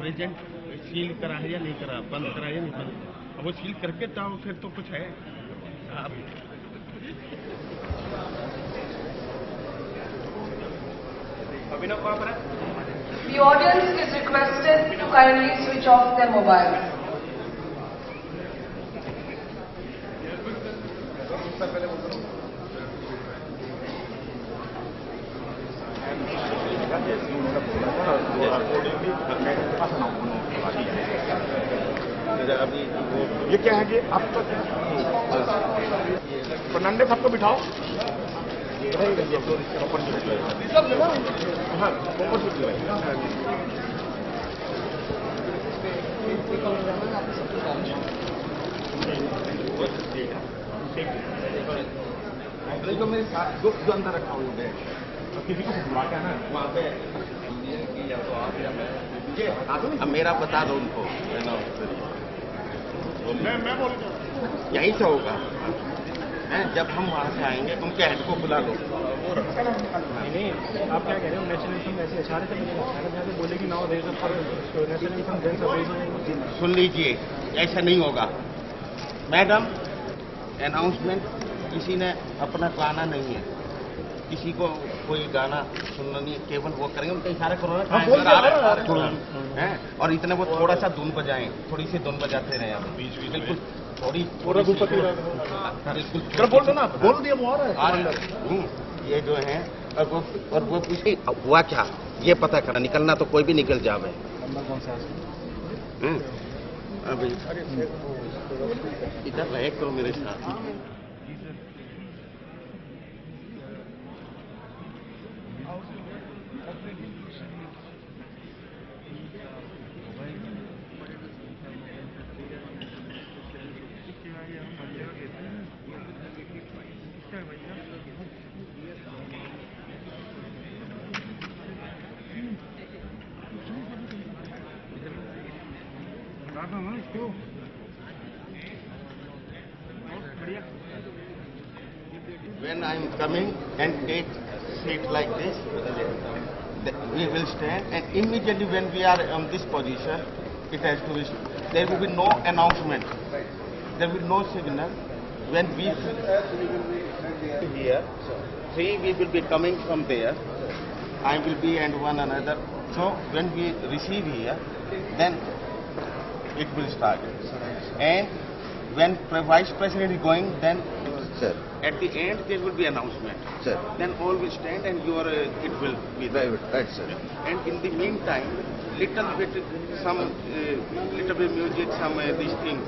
Present seal करा है या नहीं करा, बंद करा या नहीं बंद। अब वो सील करके तो फिर तो कुछ है। अभिनव कहाँ पर है? The audience is requested to kindly switch off their mobiles. अभी ये क्या है कि आपका फर्नांडे सबको बिठाओ। जो मेरे साथ जो अंदर रखा हुआ है किसी को बुला के ना वहाँ पे अब मेरा बता दो उनको। मैं बोल यहीं से होगा जब हम वहाँ से आएंगे तुम क्या हेड को बुला लो। नहीं आप क्या कह रहे हो? नेशनलिज्म ऐसे इशारे से बोलेगी now there is a nationalism then सुन लीजिए ऐसा नहीं होगा मैडम। अनाउंसमेंट किसी ने अपना गाना नहीं है, किसी को कोई गाना सुनना नहीं है, केवल वो करेंगे उनका इशारा करो ना और इतने वो थोड़ा सा धुन बजाएं, थोड़ी सी धुन बजाते रहे बिल्कुल थोड़ी बिल्कुल बोल दो ना, बोल दिया वो आ रहा है। ये जो है और वो पूछे हुआ क्या ये पता करना, निकलना तो कोई भी निकल जावे। अभी इधर रहे करो मेरे साथ। When I am coming and take seat like this, we will stand and immediately when we are on this position, it has to be, there will be no announcement, there will be no signal. When we here, three we will be coming from there, I will be and one another. So when we receive here, then it will start. And when Vice President is going, then sir, at the end there will be announcement. Sir. Then all will stand and your it will be there. Right, sir. And in the meantime, little bit music, some these things.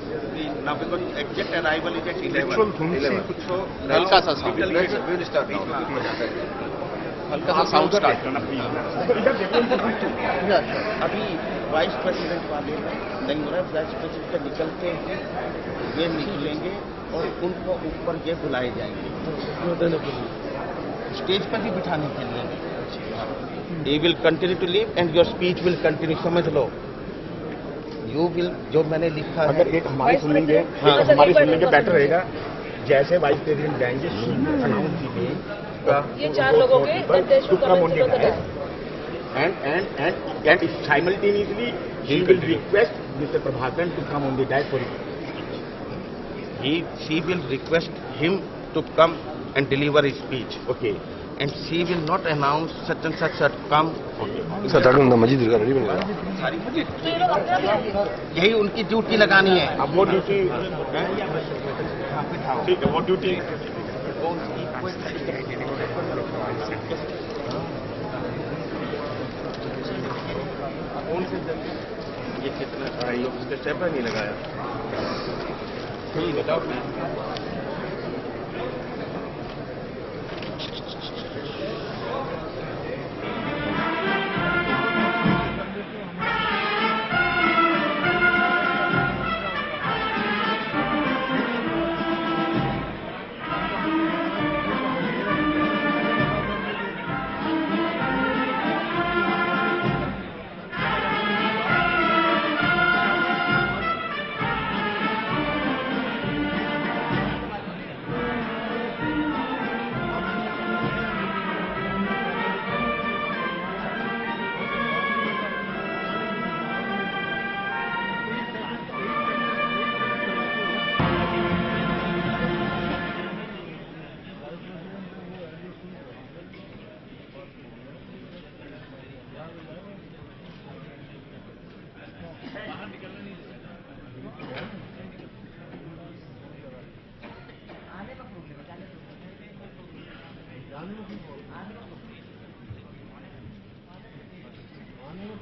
Now because exact arrival is at 11. So हल्का सा sound. We'll start now. हल्का सा sound start करना please. अभी vice president वाले नहीं हो रहा है, वाइस प्रेसिडेंट निकलते हैं वे निकलेंगे और उनको ऊपर ये बुलाए जाएंगे स्टेज पर भी बिठाने के लिए। They will continue to live and your speech will continue, समझ लो। You will जो मैंने लिखा है अगर एक हमारी सुन लेंगे बेटर रहेगा। जैसे वाइस प्रेसिडेंट जाएंगे अनाउंस कीजिए ये चार लोगों के and simultaneously he will request Mr. Prabhakaran to come on the dais for she will request him to come and deliver his speech. Okay. And she will not announce such and such come. Okay. Majeed ready बनेगा। यही उनकी duty लगानी है। अब वो duty ठीक है, वो ड्यूटी ये कितना ये उसके स्टेप नहीं लगाया। बताओ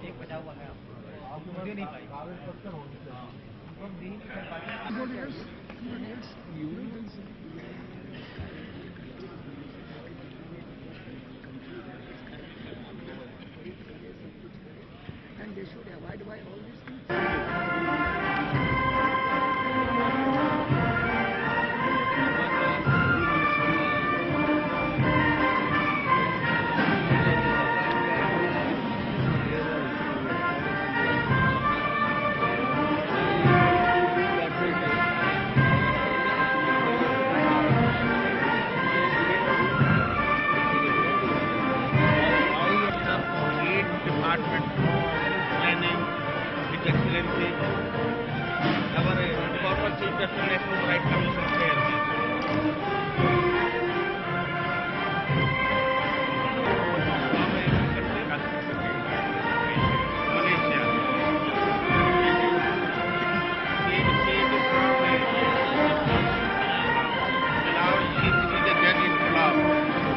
एक बचा हुआ है आपको दे नहीं पाई कागज पत्तर होने चाहिए दे नहीं and they should abide by all these things. Planning with excellency. Our former Chief Justice National Rights Commission Chairman. Malaysia. She is a judge in law.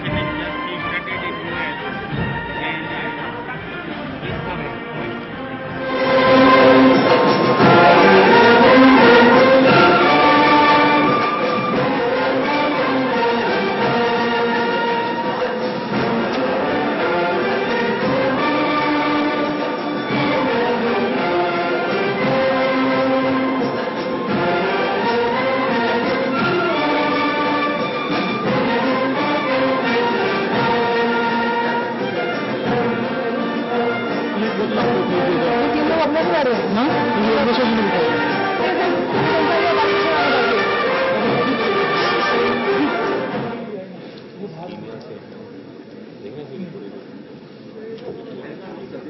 Sitting judge, she studied in US.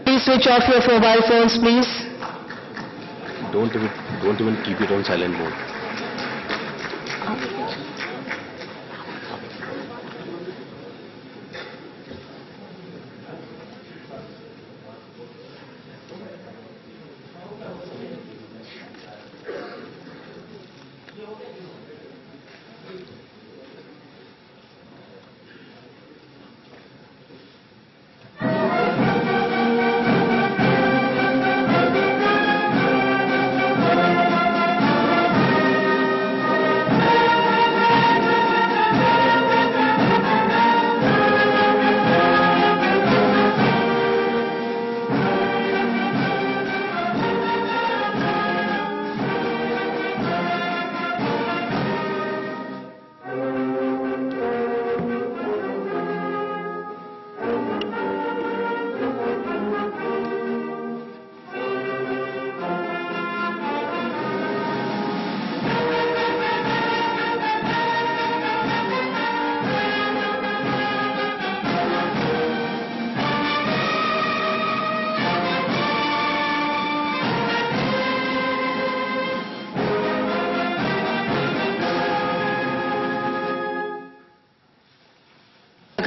Please switch off your mobile phones, please. Don't even keep it on silent mode.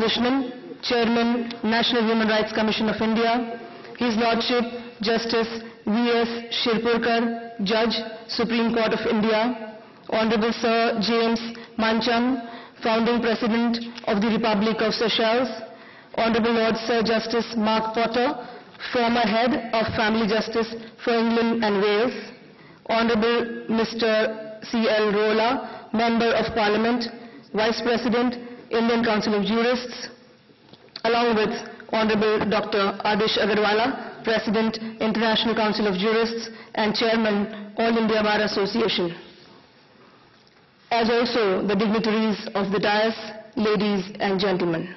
Krishnan, Chairman, National Human Rights Commission of India, His Lordship Justice V.S. Shirpurkar, Judge, Supreme Court of India, Honorable Sir James Mancham, Founding President of the Republic of Seychelles, Honorable Lord Sir Justice Mark Potter, former Head of Family Justice for England and Wales, Honorable Mr. C.L. Rola, Member of Parliament, Vice President, Indian Council of Jurists, along with Honorable Dr. Adish Agarwala, President, International Council of Jurists and Chairman, All India Bar Association, as also the dignitaries of the dais, ladies and gentlemen,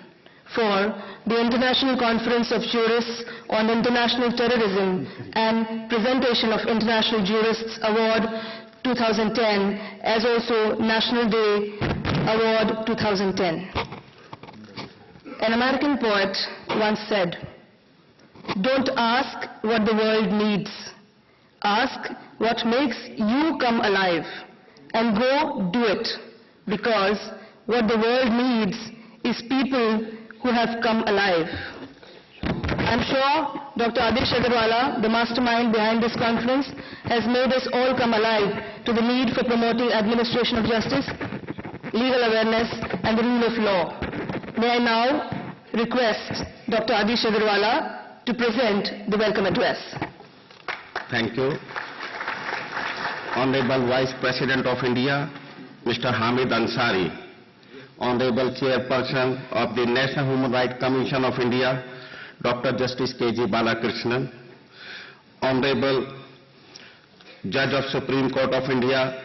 for the International Conference of Jurists on International Terrorism and Presentation of International Jurists Award 2010, as also National Day Award 2010. An American poet once said, "Don't ask what the world needs. Ask what makes you come alive, and go do it, because what the world needs is people who have come alive." I'm sure Dr. Adish Agarwala, the mastermind behind this conference, has made us all come alive to the need for promoting administration of justice, legal awareness and the rule of law. May I now request Dr. Adish Agarwala to present the welcome address. Thank you. Honorable Vice President of India, Mr. Hamid Ansari, Honorable Chairperson of the National Human Rights Commission of India, Dr. Justice K.G. Balakrishnan, Honorable Judge of Supreme Court of India,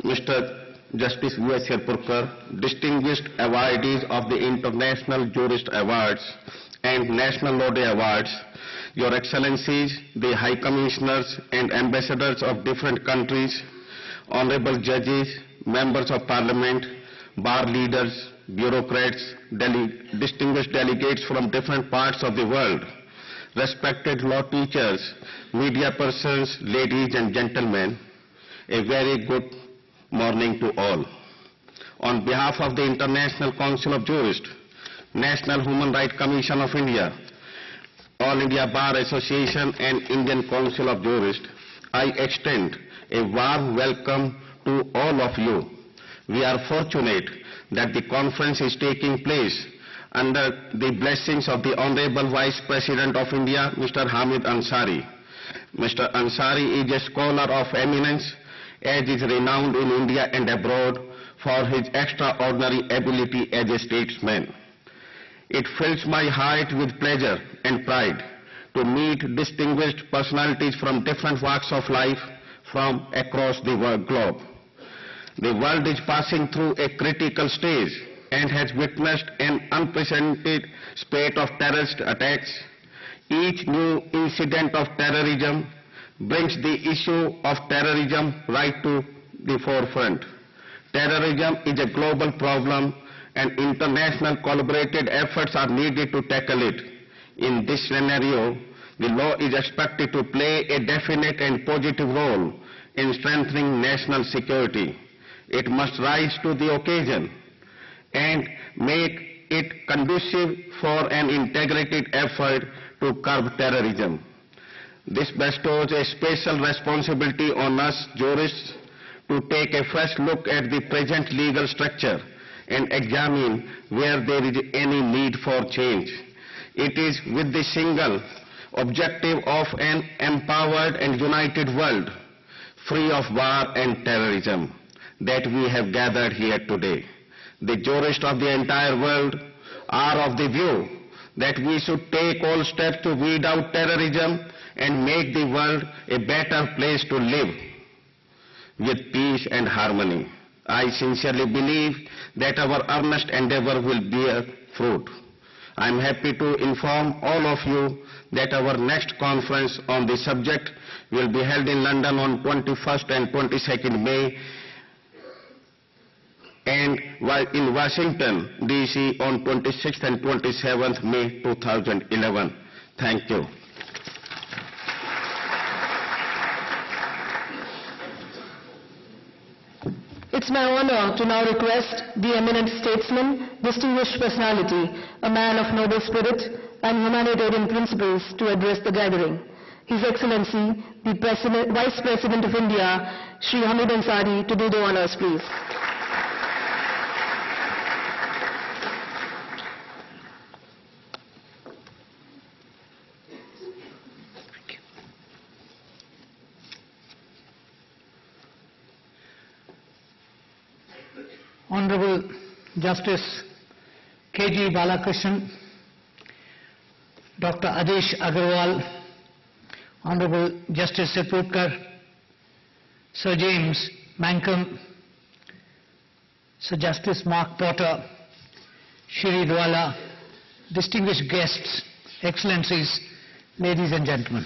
Mr. Justice V.S. Shirpurkar, distinguished awardees of the International Jurist Awards and National Law Day Awards, Your Excellencies, the High Commissioners and Ambassadors of different countries, Honorable Judges, Members of Parliament, bar leaders, bureaucrats, distinguished delegates from different parts of the world, respected law teachers, media persons, ladies and gentlemen, a very good morning to all. On behalf of the International Council of Jurists, National Human Rights Commission of India, All India Bar Association and Indian Council of Jurists, I extend a warm welcome to all of you. We are fortunate that the conference is taking place under the blessings of the Honorable Vice President of India, Mr. Hamid Ansari. Mr. Ansari is a scholar of eminence, as is renowned in India and abroad for his extraordinary ability as a statesman. It fills my heart with pleasure and pride to meet distinguished personalities from different walks of life from across the globe. The world is passing through a critical stage and has witnessed an unprecedented spate of terrorist attacks. Each new incident of terrorism brings the issue of terrorism right to the forefront. Terrorism is a global problem and international collaborated efforts are needed to tackle it. In this scenario, the law is expected to play a definite and positive role in strengthening national security. It must rise to the occasion and make it conducive for an integrated effort to curb terrorism. This bestows a special responsibility on us jurists to take a fresh look at the present legal structure and examine where there is any need for change. It is with the single objective of an empowered and united world, free of war and terrorism, that we have gathered here today. The jurists of the entire world are of the view that we should take all steps to weed out terrorism and make the world a better place to live with peace and harmony. I sincerely believe that our earnest endeavor will bear fruit. I am happy to inform all of you that our next conference on the subject will be held in London on 21st and 22nd May and in Washington, D.C. on 26th and 27th May 2011. Thank you. It's my honor to now request the eminent statesman, distinguished personality, a man of noble spirit and humanitarian principles to address the gathering. His Excellency, the Vice President of India, Shri Hamid Ansari, to do the honors, please. Honorable Justice K.G. Balakrishnan, Dr. Adesh Agarwal, Honorable Justice Shirpurkar, Sir James Mankham, Sir Justice Mark Potter, Shri Dwala, distinguished guests, Excellencies, ladies and gentlemen.